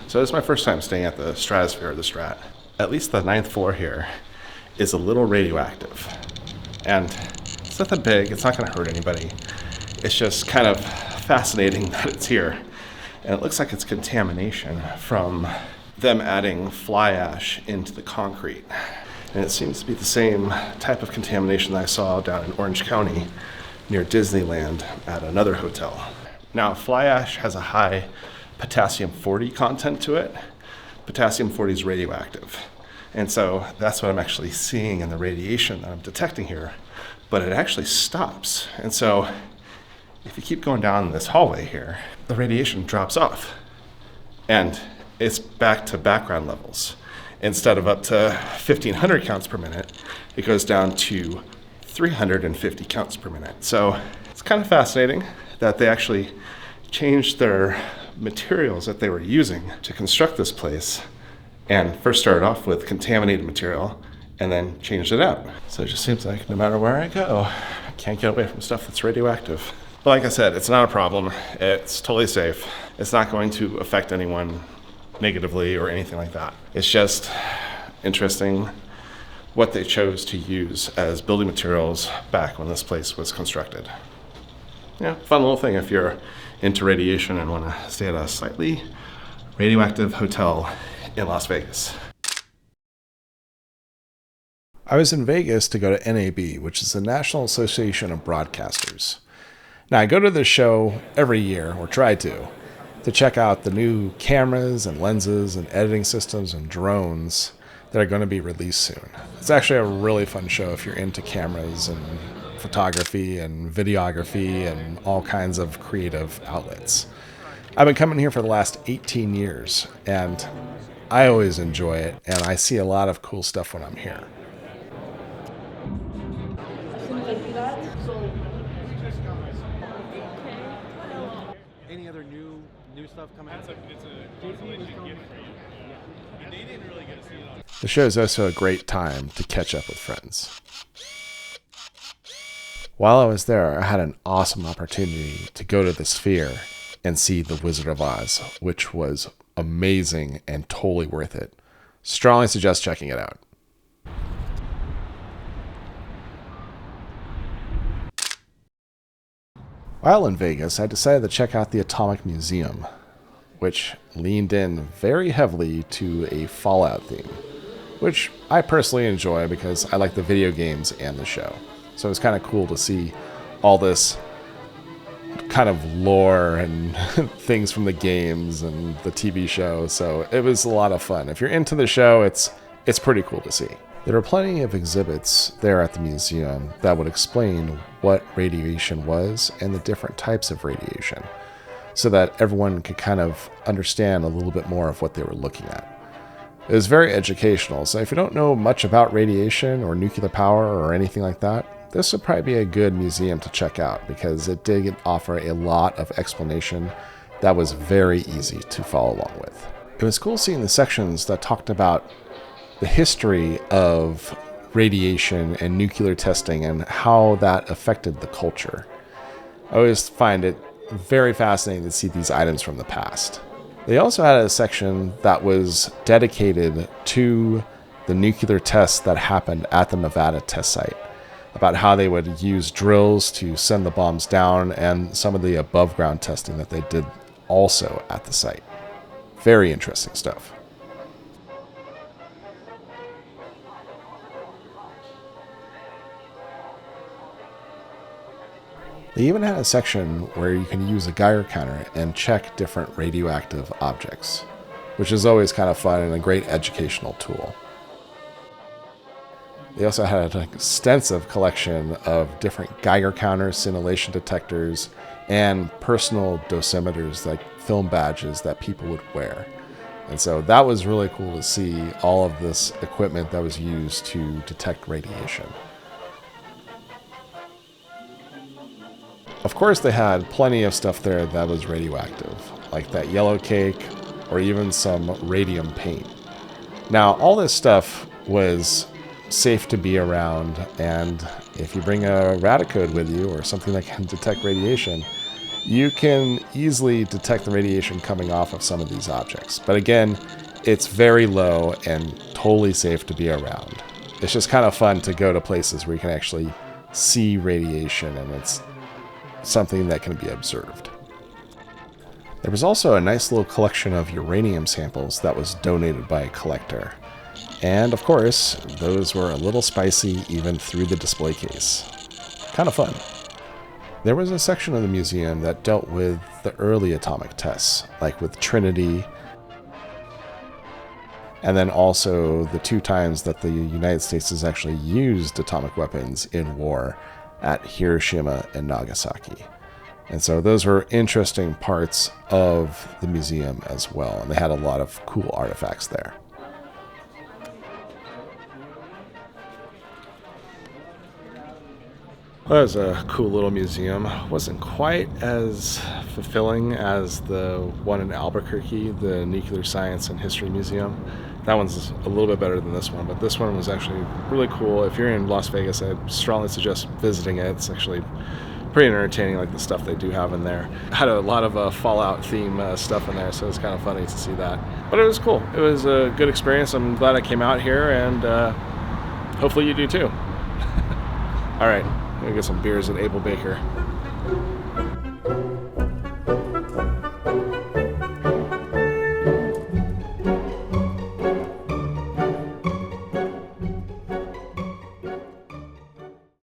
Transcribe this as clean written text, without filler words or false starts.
So this is my first time staying at the stratosphere of the Strat. At least the 9th floor here is a little radioactive. And it's not that big, it's not gonna hurt anybody. It's just kind of fascinating that it's here. And it looks like it's contamination from them adding fly ash into the concrete. And it seems to be the same type of contamination that I saw down in Orange County near Disneyland at another hotel. Now, fly ash has a high potassium-40 content to it. Potassium-40 is radioactive. And so that's what I'm actually seeing in the radiation that I'm detecting here. But it actually stops. And so if you keep going down this hallway here, the radiation drops off. And it's back to background levels. Instead of up to 1,500 counts per minute, it goes down to 350 counts per minute. So it's kind of fascinating that they actually changed their materials that they were using to construct this place, and first started off with contaminated material and then changed it out. So it just seems like no matter where I go, I can't get away from stuff that's radioactive. But like I said, it's not a problem. It's totally safe. It's not going to affect anyone negatively or anything like that. It's just interesting what they chose to use as building materials back when this place was constructed. Yeah, fun little thing if you're into radiation and want to stay at a slightly radioactive hotel in Las Vegas. I was in Vegas to go to NAB, which is the National Association of Broadcasters. Now, I go to this show every year, or try to check out the new cameras and lenses and editing systems and drones that are going to be released soon. It's actually a really fun show if you're into cameras and photography and videography and all kinds of creative outlets. I've been coming here for the last 18 years, and I always enjoy it, and I see a lot of cool stuff when I'm here. Any other new stuff coming out? It's a consolation gift for you. Yeah. They didn't really get to see it on. The show is also a great time to catch up with friends. While I was there, I had an awesome opportunity to go to the Sphere and see The Wizard of Oz, which was amazing and totally worth it. Strongly suggest checking it out. While in Vegas, I decided to check out the Atomic Museum, which leaned in very heavily to a Fallout theme, which I personally enjoy because I like the video games and the show. So it's kind of cool to see all this kind of lore and things from the games and the TV show. So it was a lot of fun. If you're into the show, it's pretty cool to see. There are plenty of exhibits there at the museum that would explain what radiation was and the different types of radiation, so that everyone could kind of understand a little bit more of what they were looking at. It was very educational, so if you don't know much about radiation or nuclear power or anything like that, this would probably be a good museum to check out because it did offer a lot of explanation that was very easy to follow along with. It was cool seeing the sections that talked about the history of radiation and nuclear testing and how that affected the culture. I always find it very fascinating to see these items from the past. They also had a section that was dedicated to the nuclear tests that happened at the Nevada test site, about how they would use drills to send the bombs down and some of the above ground testing that they did also at the site. Very interesting stuff. They even had a section where you can use a Geiger counter and check different radioactive objects, which is always kind of fun and a great educational tool. They also had an extensive collection of different Geiger counters, scintillation detectors, and personal dosimeters, like film badges that people would wear. And so that was really cool to see all of this equipment that was used to detect radiation. Of course, they had plenty of stuff there that was radioactive, like that yellow cake or even some radium paint. Now, all this stuff was safe to be around, and if you bring a Radiacode with you or something that can detect radiation, You can easily detect the radiation coming off of some of these objects. But again, it's very low and totally safe to be around. It's just kind of fun to go to places where you can actually see radiation and it's something that can be observed. There was also a nice little collection of uranium samples that was donated by a collector. And of course, those were a little spicy even through the display case. Kind of fun. There was a section of the museum that dealt with the early atomic tests, like with Trinity, and then also the 2 times that the United States has actually used atomic weapons in war at Hiroshima and Nagasaki. And so those were interesting parts of the museum as well, and they had a lot of cool artifacts there. Well, that was a cool little museum. Wasn't quite as fulfilling as the one in Albuquerque, the Nuclear Science and History Museum. That one's a little bit better than this one, but this one was actually really cool. If you're in Las Vegas, I strongly suggest visiting it. It's actually pretty entertaining, like the stuff they do have in there. Had a lot of Fallout theme stuff in there, so it's kind of funny to see that. But it was cool. It was a good experience. I'm glad I came out here, and hopefully you do too. All right. I'm gonna get some beers at Able Baker.